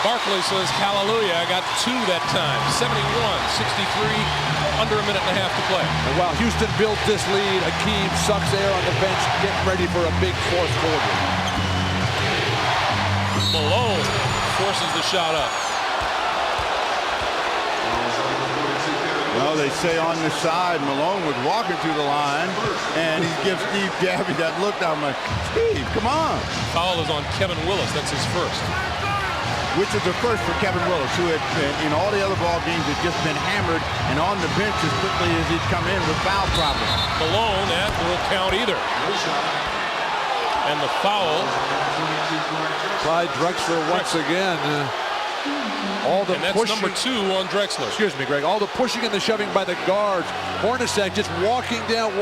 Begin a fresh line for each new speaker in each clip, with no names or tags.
Barkley says, hallelujah, I got 2 that time. 71-63, under a minute and a half to play.
And while Houston built this lead, Hakeem sucks air on the bench, getting ready for a big fourth quarter.
Malone forces the shot up.
Well, they say on the side, Malone was walking to the line, and he gives Steve Javie that look. I'm like, Steve, come on.
Foul is on Kevin Willis. That's his first.
Which is the first for Kevin Willis, who had been, in all the other ball games, had just been hammered and on the bench as quickly as he'd come in with foul problems.
Malone, that won't count either. And the foul.
Clyde Drexler once again.
And that's pushing, number 2 on Drexler.
Excuse me, Greg. All the pushing and the shoving by the guards. Hornacek just walking down.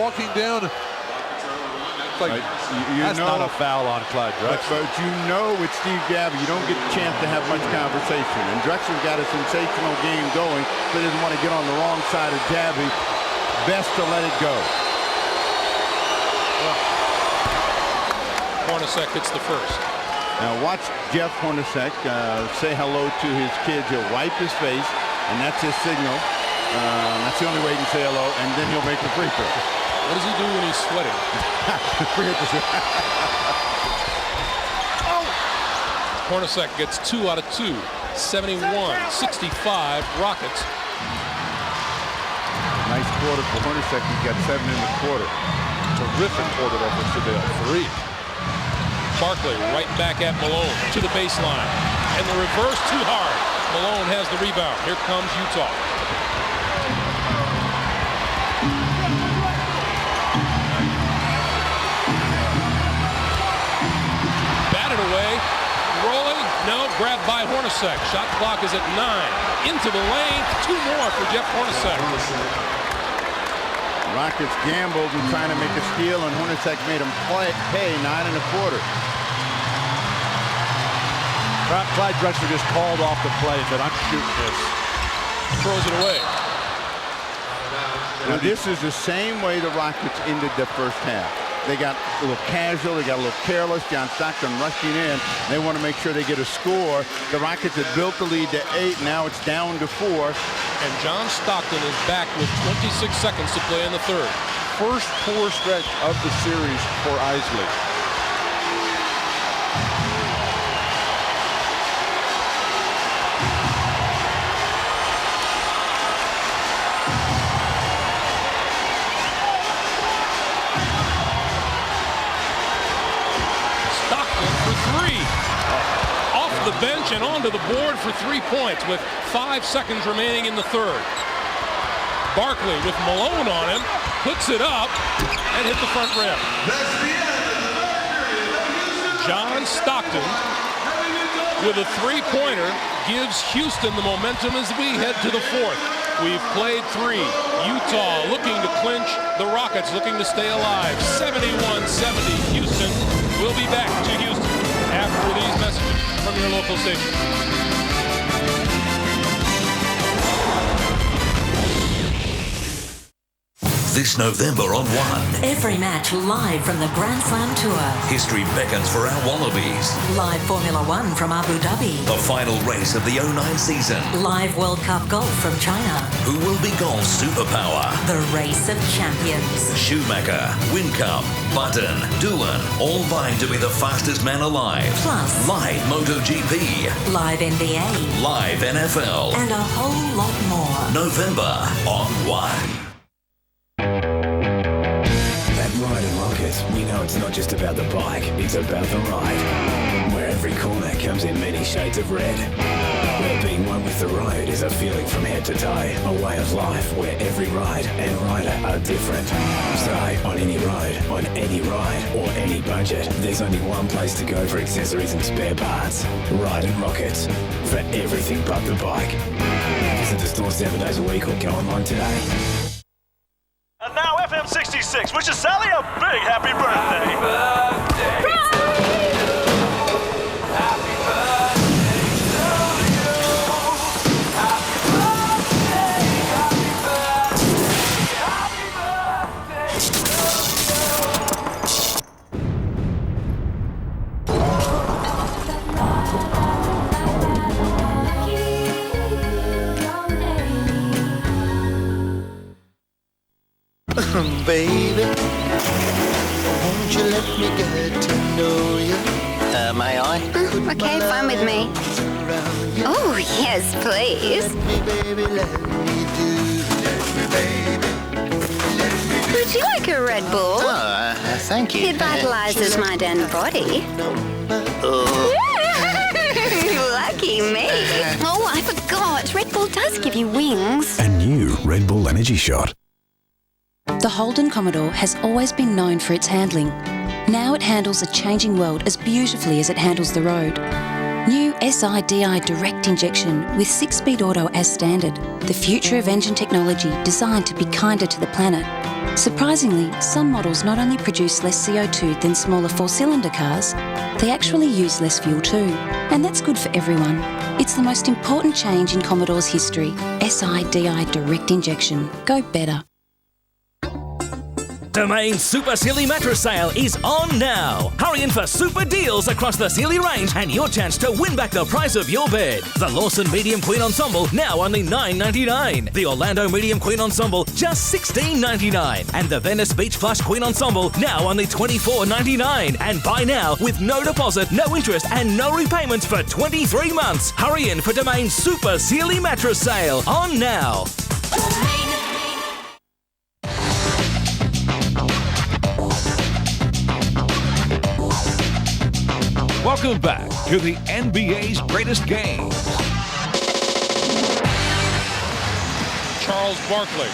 It's like, that's not a foul on Clyde Drexler.
But you know with Steve Javie, you don't get a chance to have much conversation. And Drexler got a sensational game going, but doesn't want to get on the wrong side of Javie. Best to let it go.
Hornacek hits the first.
Now watch Jeff Hornacek say hello to his kids. He'll wipe his face, and that's his signal. That's the only way he can say hello, and then he'll make the free throw.
What does he do when he's sweating? Hornacek gets 2 out of 2. 71-65 Rockets.
Nice quarter for Hornacek. He's got 7 in the quarter.
Terrific quarter there for Seville. 3.
Barkley right back at Malone to the baseline. And the reverse too hard. Malone has the rebound. Here comes Utah. Batted away. Rolling. No, grabbed by Hornacek. Shot clock is at 9. Into the lane. 2 more for Jeff Hornacek.
Rockets gambled and trying to make a steal, and Hornacek made him pay 9 1/4.
Clyde Drexler just called off the play and said, I'm shooting this.
Throws it away.
Now this is the same way the Rockets ended the first half. They got a little casual, they got a little careless. John Stockton rushing in. They want to make sure they get a score. The Rockets had built the lead to 8. Now it's down to 4.
And John Stockton is back with 26 seconds to play in the third.
First poor stretch of the series for Isley.
The bench and onto the board for 3 points with 5 seconds remaining in the third. Barkley with Malone on him, puts it up and hit the front rim. John Stockton with a 3-pointer gives Houston the momentum as we head to the fourth. We've played 3. Utah looking to clinch. The Rockets looking to stay alive. 71-70 Houston. We'll be back to Houston after these messages from your local station.
This November on One.
Every match live from the Grand Slam Tour.
History beckons for our Wallabies.
Live Formula One from Abu Dhabi.
The final race of the 09 season.
Live World Cup golf from China.
Who will be golf's superpower?
The Race of Champions.
Schumacher, Windcamp, Button, Doohan, all vying to be the fastest man alive.
Plus,
live MotoGP.
Live NBA.
Live NFL.
And a whole lot more.
November on One.
We know it's not just about the bike, it's about the ride. Where every corner comes in many shades of red. Where being one with the road is a feeling from head to toe. A way of life where every ride and rider are different. So, on any road, on any ride, or any budget, there's only one place to go for accessories and spare parts. Ride and Rockets. For everything but the bike. Visit the store 7 days a week or go online today.
And now FM 66 wishes Sally a big happy birthday. Happy birthday to you. Happy birthday to you. Happy birthday, happy birthday to you.
baby. Won't you let me get to know you? May I?
Okay, fine with me. Oh, yes, please. Would you like a Red Bull?
Oh, thank you.
It vitalizes mind and body. Lucky me. Oh, I forgot. Red Bull does give you wings.
A new Red Bull Energy Shot.
The Holden Commodore has always been known for its handling. Now it handles a changing world as beautifully as it handles the road. New SI-DI direct injection with 6-speed auto as standard. The future of engine technology designed to be kinder to the planet. Surprisingly, some models not only produce less CO2 than smaller 4-cylinder cars, they actually use less fuel too. And that's good for everyone. It's the most important change in Commodore's history. SI-DI direct injection. Go better.
Domain Super Sealy Mattress Sale is on now. Hurry in for super deals across the Sealy range and your chance to win back the price of your bed. The Lawson Medium Queen Ensemble, now only $9.99. The Orlando Medium Queen Ensemble, just $16.99. And the Venice Beach Plush Queen Ensemble, now only $24.99. And buy now with no deposit, no interest and no repayments for 23 months. Hurry in for Domain Super Sealy Mattress Sale on now.
Welcome back to the NBA's greatest games.
Charles Barkley,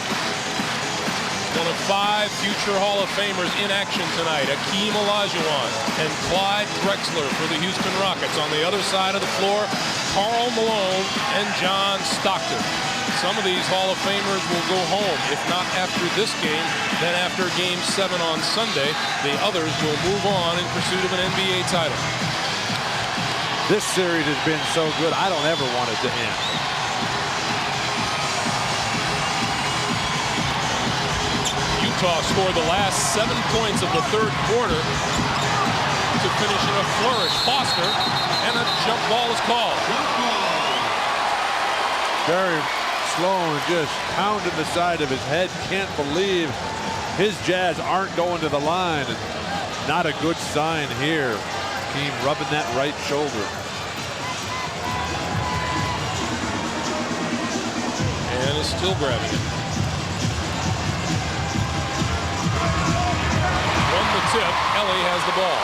one of 5 future Hall of Famers in action tonight. Hakeem Olajuwon and Clyde Drexler for the Houston Rockets. On the other side of the floor, Karl Malone and John Stockton. Some of these Hall of Famers will go home, if not after this game, then after Game 7 on Sunday. The others will move on in pursuit of an NBA title.
This series has been so good, I don't ever want it to end.
Utah scored the last 7 points of the third quarter to finish in a flourish. Foster, and a jump ball is called.
Barry Sloan just pounding the side of his head. Can't believe his Jazz aren't going to the line. Not a good sign here. Hakeem rubbing that right shoulder.
And is still grabbing it. From the tip, Ellie has the ball.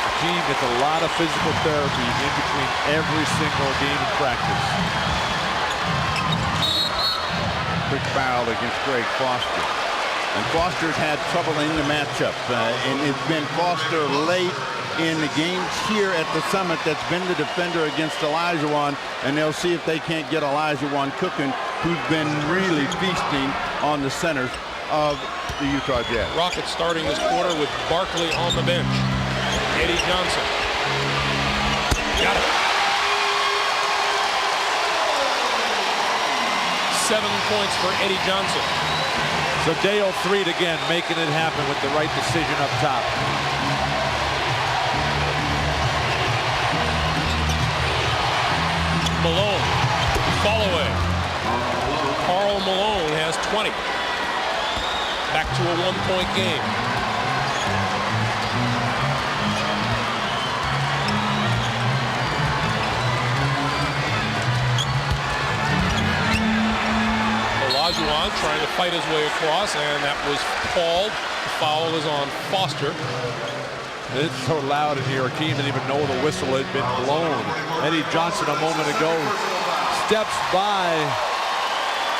Hakeem gets a lot of physical therapy in between every single game of practice.
Quick foul against Greg Foster. And Foster's had trouble in the matchup. And it's been Foster late in the games here at the Summit that's been the defender against Olajuwon. And they'll see if they can't get Olajuwon cooking, who's been really feasting on the centers of the Utah Jazz.
Rockets starting this quarter with Barkley on the bench. Eddie Johnson. Got it. 7 points for Eddie Johnson.
So Dale Threed again making it happen with the right decision up top.
Malone, fall away. Karl Malone has 20. Back to a 1-point game. Olajuwon trying to fight his way across, and that was called. The foul is on Foster.
It's so loud in here. Hakeem didn't even know the whistle had been blown. Eddie Johnson a moment ago steps by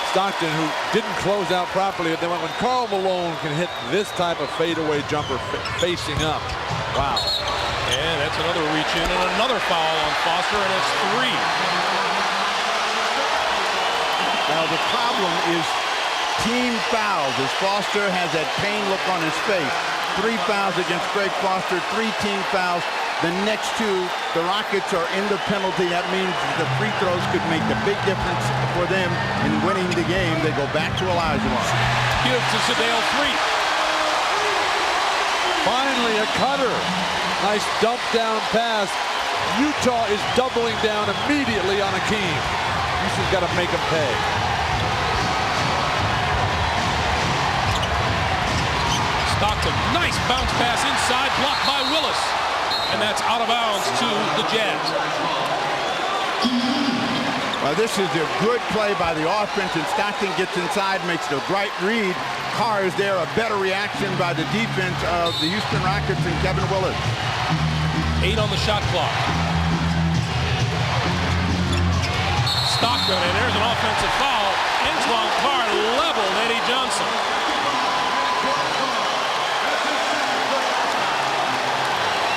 Stockton, who didn't close out properly. And then when Karl Malone can hit this type of fadeaway jumper facing up, wow.
And that's another reach in and another foul on Foster, and it's 3.
Now the problem is team fouls, as Foster has that pain look on his face. 3 fouls against Greg Foster, 3 team fouls. The next 2, the Rockets are in the penalty. That means the free throws could make the big difference for them in winning the game. They go back to Olajuwon.
Gives to Sedale 3.
Finally a cutter. Nice dump down pass. Utah is doubling down immediately on Hakeem. Houston's got to make him pay.
Stockton, nice bounce pass inside, blocked by Willis. And that's out of bounds to the Jazz.
Well, this is a good play by the offense, and Stockton gets inside, makes the right read. Carr is there, a better reaction by the defense of the Houston Rockets and Kevin Willis.
8 on the shot clock. Stockton, and there's an offensive foul. Antoine Carr leveled Eddie Johnson.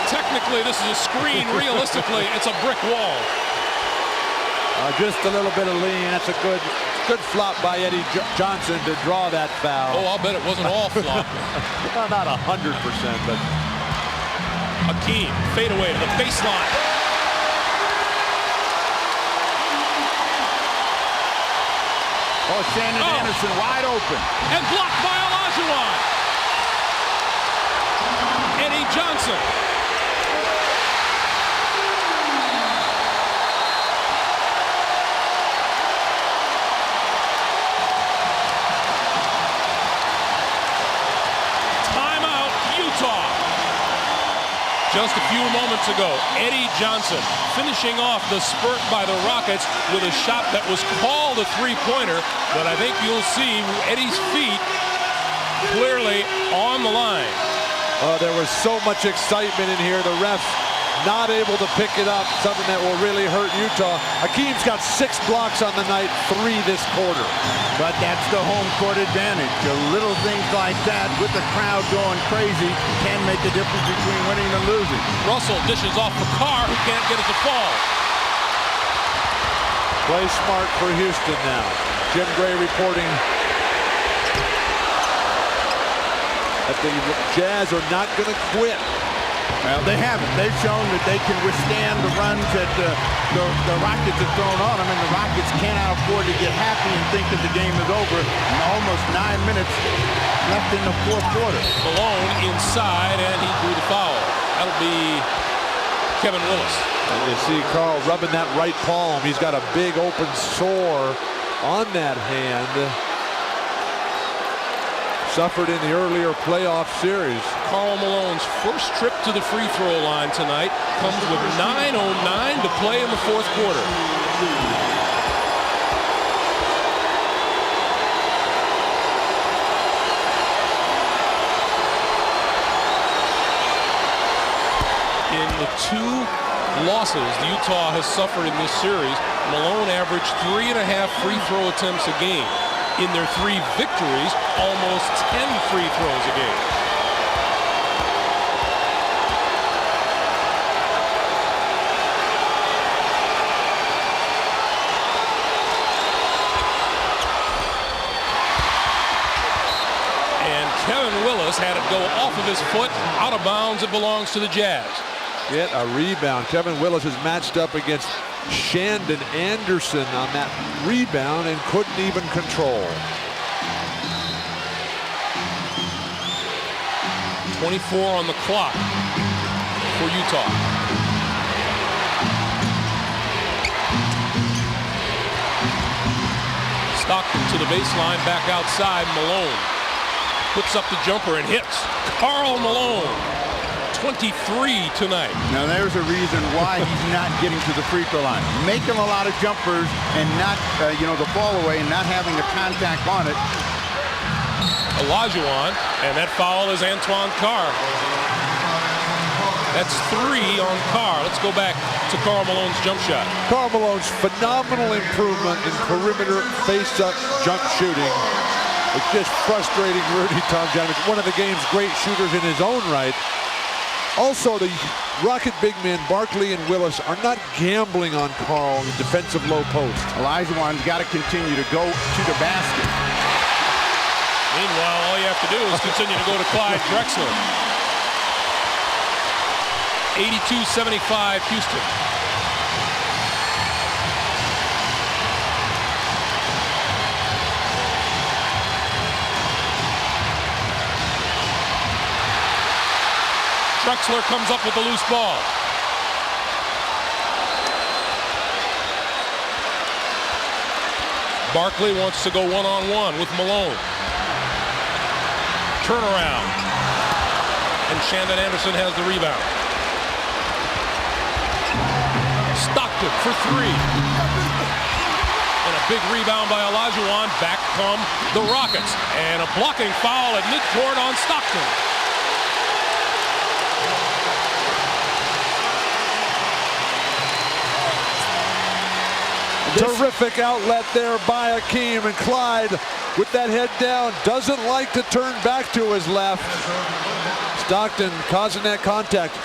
Technically, this is a screen. Realistically, it's a brick wall.
Just a little bit of lean. That's a good flop by Eddie Johnson to draw that foul.
Oh, I'll bet it wasn't all flop.
Well, not 100%, but
Hakeem, fade away to the baseline.
Oh, Shannon Anderson wide open.
And blocked by Olajuwon. Eddie Johnson. Timeout, Utah. Just a few moments ago, Eddie Johnson finishing off the spurt by the Rockets with a shot that was called a three-pointer, but I think you'll see Eddie's feet clearly on the line.
There was so much excitement in here. The refs not able to pick it up, something that will really hurt Utah. Hakeem's got 6 blocks on the night, 3 this quarter.
But that's the home court advantage. The little things like that with the crowd going crazy can make a difference between winning and losing.
Russell dishes off for Carr, who can't get it to fall.
Play smart for Houston now. Jim Gray reporting that the Jazz are not going to quit.
Well, they haven't. They've shown that they can withstand the runs that the Rockets have thrown on them, and the Rockets cannot afford to get happy and think that the game is over. And almost 9 minutes left in the fourth quarter.
Malone inside, and he drew the foul. That'll be Kevin Willis.
And you see Carl rubbing that right palm. He's got a big open sore on that hand. Suffered in the earlier playoff series.
Karl Malone's first trip to the free throw line tonight comes with 9:09 to play in the fourth quarter. In the 2 losses the Utah has suffered in this series, Malone averaged 3.5 free throw attempts a game. In their 3 victories, almost 10 free throws a game. And Kevin Willis had it go off of his foot, out of bounds. It belongs to the Jazz.
Get a rebound. Kevin Willis is matched up against Shandon Anderson on that rebound and couldn't even control.
24 on the clock for Utah. Stockton to the baseline, back outside. Malone puts up the jumper and hits. Karl Malone, 23 tonight.
Now there's a reason why he's not getting to the free throw line. Making a lot of jumpers and not, the fall away and not having the contact on it.
Olajuwon, and that foul is Antoine Carr. That's 3 on Carr. Let's go back to Karl Malone's jump shot.
Karl Malone's phenomenal improvement in perimeter face-up jump shooting. It's just frustrating Rudy Tomjanovich, one of the game's great shooters in his own right. Also, the Rocket big men Barkley and Willis are not gambling on Carl in defensive low post.
Olajuwon's got to continue to go to the basket.
Meanwhile, all you have to do is continue to go to Clyde Drexler. 82-75 Houston. Drexler comes up with the loose ball. Barkley wants to go one-on-one with Malone. Turnaround. and Shandon Anderson has the rebound. Stockton for three. And a big rebound by Olajuwon. Back come the Rockets. And a blocking foul at midcourt on Stockton.
Terrific outlet there by Akeem, and Clyde with that head down doesn't like to turn back to his left. Stockton causing that contact.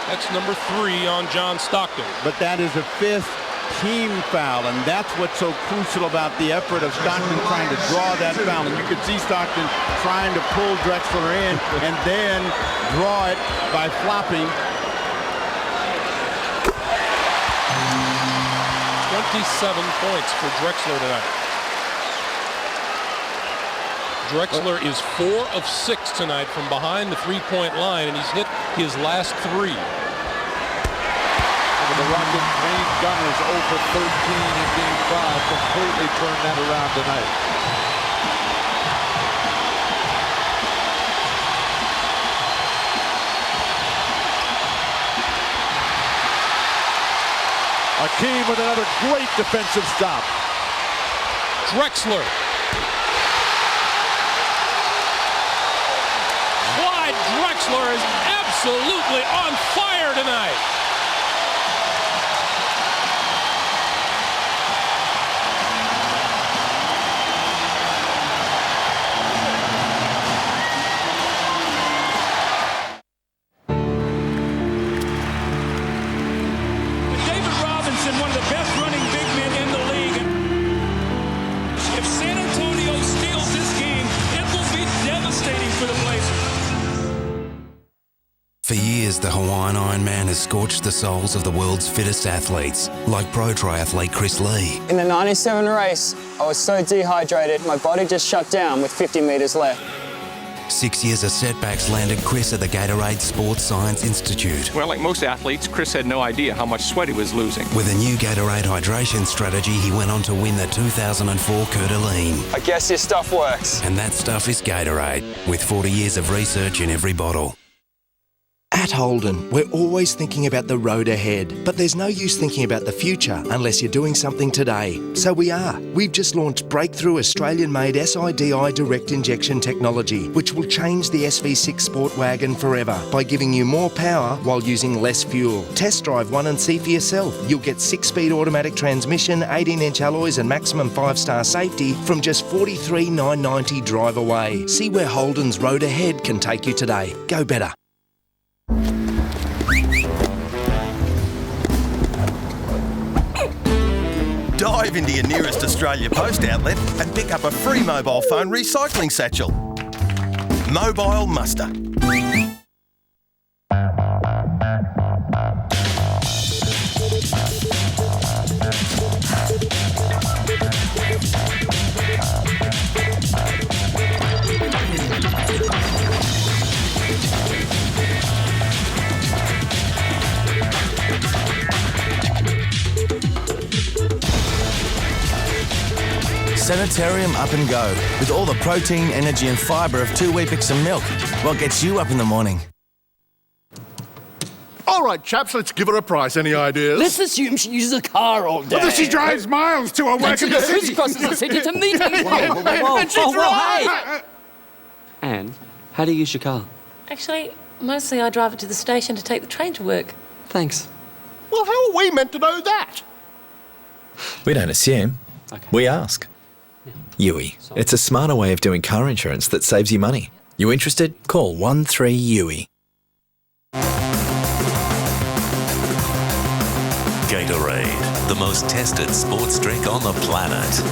That's number 3 on John Stockton.
But that is a 5th team foul, and that's what's so crucial about the effort of Stockton trying to draw that foul. And you can see Stockton trying to pull Drexler in and then draw it by flopping.
27 points for Drexler tonight. Drexler is 4 of 6 tonight from behind the three-point line, and he's hit his last 3.
The Rockets' main gunners 0 for 13 in Game 5 completely turned that around tonight. Akeem with another great defensive stop.
Drexler. Clyde Drexler is absolutely on fire tonight.
One of the best running big men in the league. If San Antonio steals this game, it will be devastating for the Blazers.
For years, the Hawaiian Ironman has scorched the souls of the world's fittest athletes, like pro triathlete Chris Lee.
In the 97 race, I was so dehydrated, my body just shut down with 50 metres left.
6 years of setbacks landed Chris at the Gatorade Sports Science Institute.
Well, like most athletes, Chris had no idea how much sweat he was losing.
With a new Gatorade hydration strategy, he went on to win the 2004 Coeur d'Alene.
I guess your stuff works.
And that stuff is Gatorade, with 40 years of research in every bottle.
At Holden, we're always thinking about the road ahead, but there's no use thinking about the future unless you're doing something today. So we are. We've just launched breakthrough Australian-made SIDI direct injection technology, which will change the SV6 Sport Wagon forever by giving you more power while using less fuel. Test drive one and see for yourself. You'll get 6-speed automatic transmission, 18-inch alloys and maximum 5-star safety from just $43,990 drive away. See where Holden's road ahead can take you today. Go better.
Dive into your nearest Australia Post outlet and pick up a free mobile phone recycling satchel. Mobile Muster. Sanitarium Up and Go, with all the protein, energy and fibre of 2 Weet-Bix and milk. What gets you up in the morning?
All right, chaps, let's give her a price. Any ideas?
Let's assume she uses a car all day.
Well, she drives miles to her work in the city.
She crosses the city to meet me.
Hey!
Anne, how do you use your car?
Actually, mostly I drive it to the station to take the train to work.
Thanks.
Well, how are we meant to know that?
We don't assume.
Okay.
We ask. Yui. It's a smarter way of doing car insurance that saves you money. You interested? Call 13-YUI.
Gatorade, the most tested sports drink on the planet.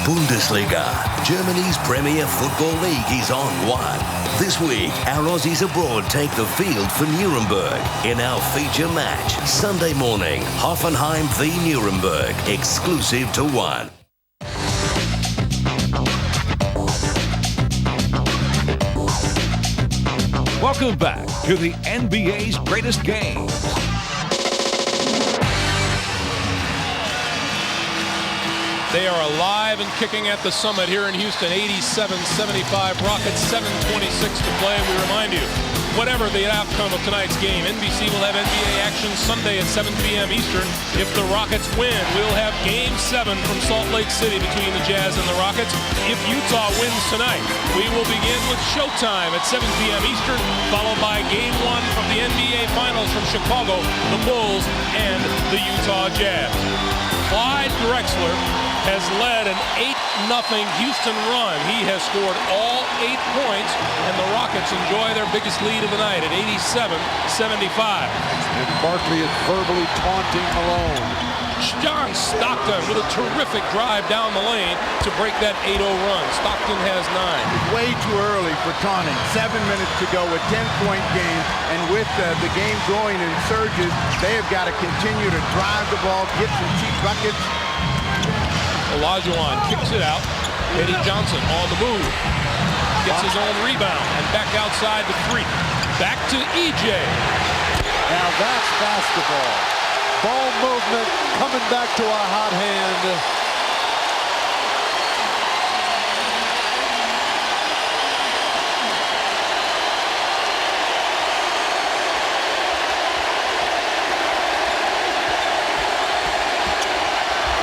Bundesliga, Germany's Premier Football League is on one. This week, our Aussies abroad take the field for Nuremberg in our feature match. Sunday morning, Hoffenheim v Nuremberg, exclusive to One.
Welcome back to the NBA's greatest games.
They are alive and kicking at the Summit here in Houston. 87-75 Rockets, 7:26 to play. We remind you, whatever the outcome of tonight's game, NBC will have NBA action Sunday at 7 p.m. Eastern. If the Rockets win, we'll have Game 7 from Salt Lake City between the Jazz and the Rockets. If Utah wins tonight, we will begin with Showtime at 7 p.m. Eastern, followed by Game 1 from the NBA Finals from Chicago, the Bulls, and the Utah Jazz. Clyde Drexler has led an 8-0 Houston run. He has scored all 8 points, and the Rockets enjoy their biggest lead of the night at 87-75.
And Barkley is verbally taunting Malone.
John Stockton with a terrific drive down the lane to break that 8-0 run. Stockton has 9.
Way too early for taunting. 7 minutes to go, a 10-point game, and with the game going in surges, they have got to continue to drive the ball, get some cheap buckets.
Olajuwon kicks it out. Eddie Johnson on the move. Gets his own rebound and back outside to 3. Back to EJ.
Now that's basketball. Ball movement coming back to a hot hand.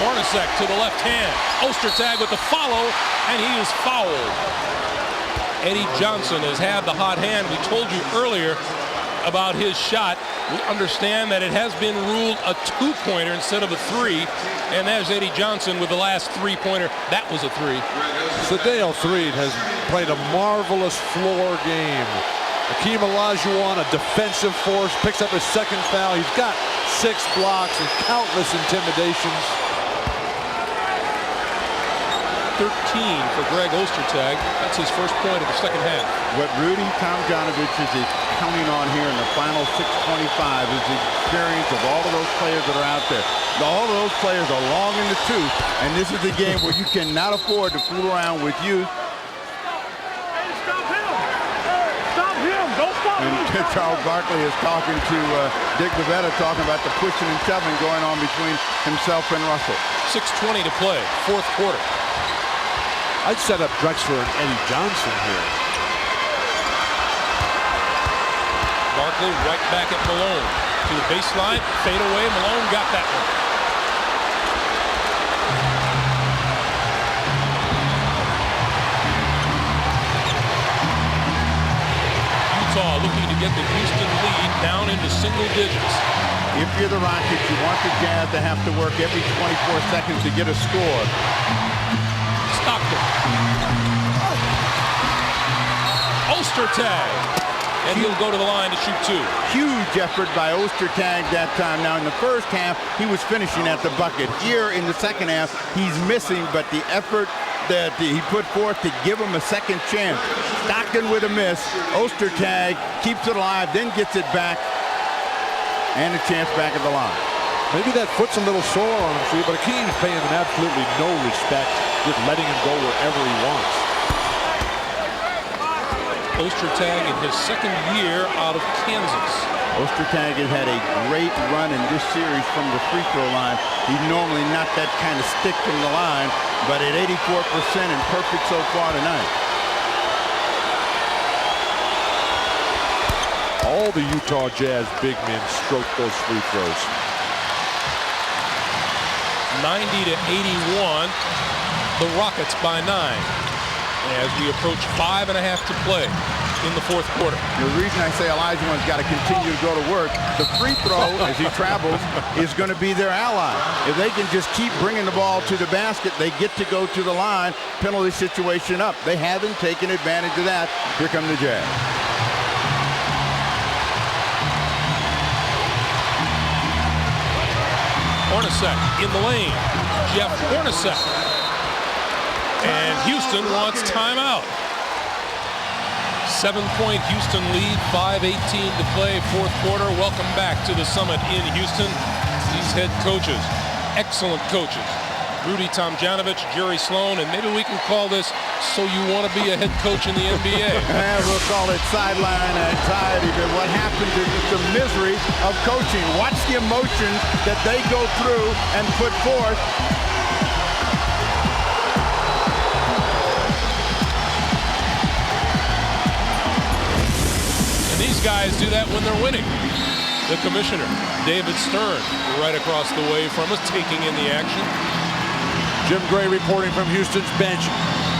Hornacek to the left hand. Ostertag with the follow, and he is fouled. Eddie Johnson has had the hot hand. We told you earlier about his shot. We understand that it has been ruled a 2-pointer instead of a 3. And there's Eddie Johnson with the last 3-pointer. That was a 3.
Sadale Threed has played a marvelous floor game. Hakeem Olajuwon, a defensive force, picks up his second foul. He's got 6 blocks and countless intimidations.
13 for Greg Ostertag. That's his first point of the second half.
What Rudy Tomjanovich is counting on here in the final 6:25 is the experience of all of those players that are out there. All of those players are long in the tooth, and this is a game where you cannot afford to fool around with youth.
Stop him! Stop him! Don't stop him!
And Charles Barkley is talking to Dick Bavetta, talking about the pushing and shoving going on between himself and Russell.
6:20 to play, fourth quarter.
I'd set up Drexler and Eddie Johnson here.
Barkley right back at Malone. To the baseline, fade away. Malone got that one. Utah looking to get the Houston lead down into single digits.
If you're the Rockets, you want the Jazz to have to work every 24 seconds to get a score.
Stockton. Ostertag. And he'll go to the line to shoot 2.
Huge effort by Ostertag that time. Now in the first half, he was finishing at the bucket. Here in the second half, he's missing, but the effort that he put forth to give him a second chance. Stockton with a miss. Ostertag keeps it alive, then gets it back. And a chance back at the line.
Maybe that foot's a little sore on him, but Hakeem's paying him absolutely no respect, just letting him go wherever he wants.
Ostertag in his second year out of Kansas.
Ostertag has had a great run in this series from the free throw line. He's normally not that kind of stick from the line, but at 84% and perfect so far tonight.
All the Utah Jazz big men stroke those free throws.
90-81, the Rockets by 9 as we approach 5.5 to play in the fourth quarter.
The reason I say Olajuwon's got to continue to go to work, the free throw as he travels is going to be their ally. If they can just keep bringing the ball to the basket, they get to go to the line, penalty situation up. They haven't taken advantage of that. Here come the Jazz.
Hornacek in the lane. Jeff Hornacek. And Houston wants timeout. 7-point Houston lead, 5:18 to play, fourth quarter. Welcome back to the Summit in Houston. These head coaches, excellent coaches. Rudy Tomjanovich, Jerry Sloan, and maybe we can call this So You Want to Be a Head Coach in the NBA.
We'll call it sideline anxiety, but what happens is it's the misery of coaching. Watch the emotions that they go through and put forth.
always do that when they're winning. The commissioner, David Stern, right across the way from us, taking in the action.
Jim Gray reporting from Houston's bench.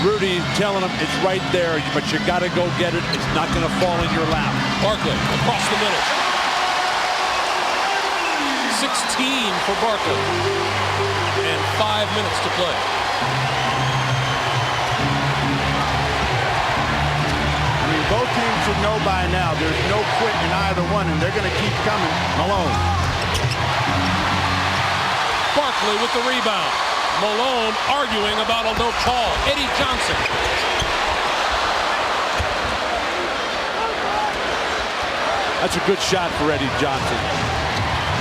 Rudy telling him it's right there, but you got to go get it. It's not going to fall in your lap.
Barkley across the middle. 16 for Barkley. And 5 minutes to play.
I mean, both teams should know by now there's no quit in either one, and they're going to keep coming. Malone.
Barkley with the rebound. Malone arguing about a no call. Eddie Johnson.
That's a good shot for Eddie Johnson.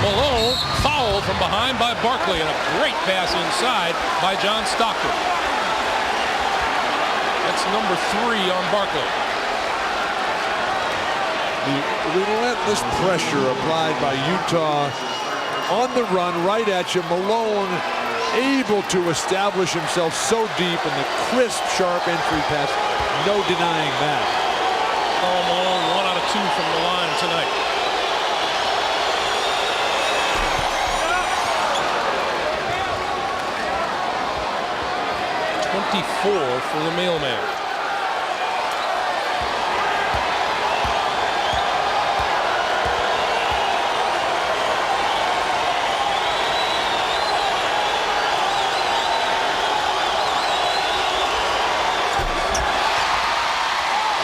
Malone fouled from behind by Barkley, and a great pass inside by John Stockton. That's number 3 on Barkley.
The relentless pressure applied by Utah on the run right at you. Malone able to establish himself so deep in the crisp, sharp entry pass. No denying that.
Karl Malone, 1 out of 2 from the line tonight. .24 for the mailman.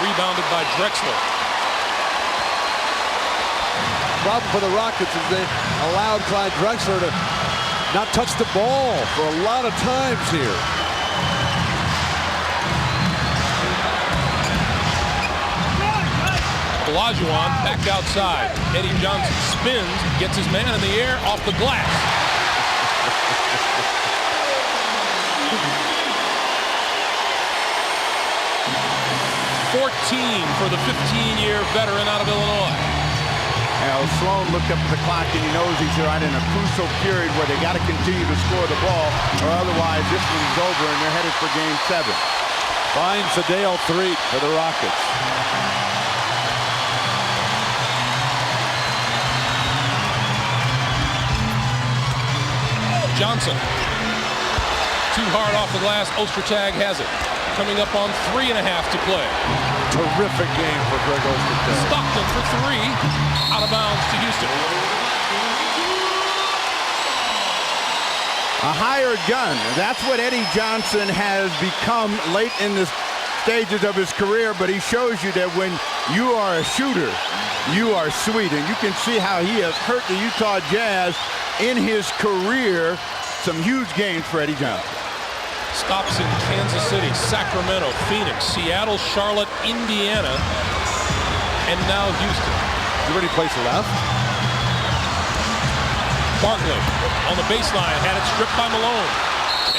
Rebounded by Drexler.
Problem for the Rockets is they allowed Clyde Drexler to not touch the ball for a lot of times here.
Olajuwon back outside. Eddie Johnson spins, gets his man in the air off the glass. For the 15-year veteran out of Illinois.
Now, Sloan looked up at the clock, and he knows he's right in a crucial period where they got to continue to score the ball, or otherwise this one's over, and they're headed for Game 7.
Fine Sedale 3 for the Rockets.
Johnson. Too hard off the glass. Ostertag has it. Coming up on 3.5 to play.
Terrific game for Greg Ostertag.
Stockton for 3. Out of bounds to Houston.
A hired gun. That's what Eddie Johnson has become late in the stages of his career, but he shows you that when you are a shooter, you are sweet. And you can see how he has hurt the Utah Jazz in his career. Some huge games for Eddie Johnson.
Stops in Kansas City, Sacramento, Phoenix, Seattle, Charlotte, Indiana, and now Houston.
Is there any place left?
Barkley on the baseline, had it stripped by Malone.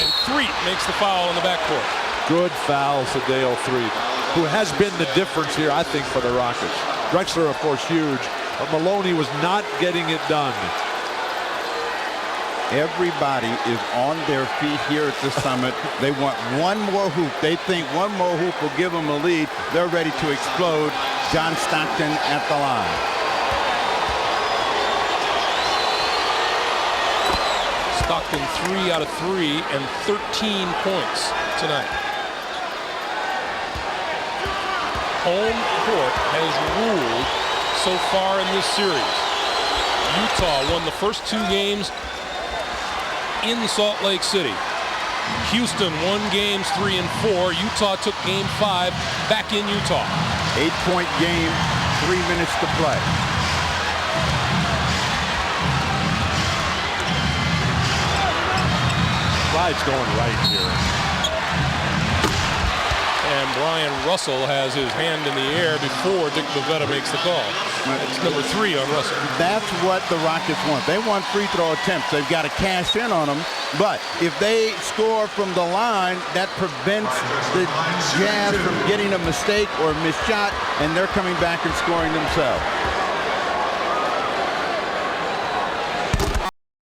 And Threet makes the foul on the backcourt.
Good foul, Sedale Threet, who has been the difference here, I think, for the Rockets. Drexler, of course, huge, but Maloney was not getting it done.
Everybody is on their feet here at the Summit. They want one more hoop. They think one more hoop will give them a lead. They're ready to explode. John Stockton at the line.
Stockton 3 out of 3 and 13 points tonight. Home court has ruled so far in this series. Utah won the first 2 games in Salt Lake City. Houston won games 3 and 4. Utah took game 5 back in Utah.
8-point game, 3 minutes to play.
Clyde's going right here.
And Brian Russell has his hand in the air before Dick Bavetta makes the call. It's number 3 on Russell.
That's what the Rockets want. They want free throw attempts. They've got to cash in on them. But if they score from the line, that prevents the Jazz from getting a mistake or a missed shot, and they're coming back and scoring themselves.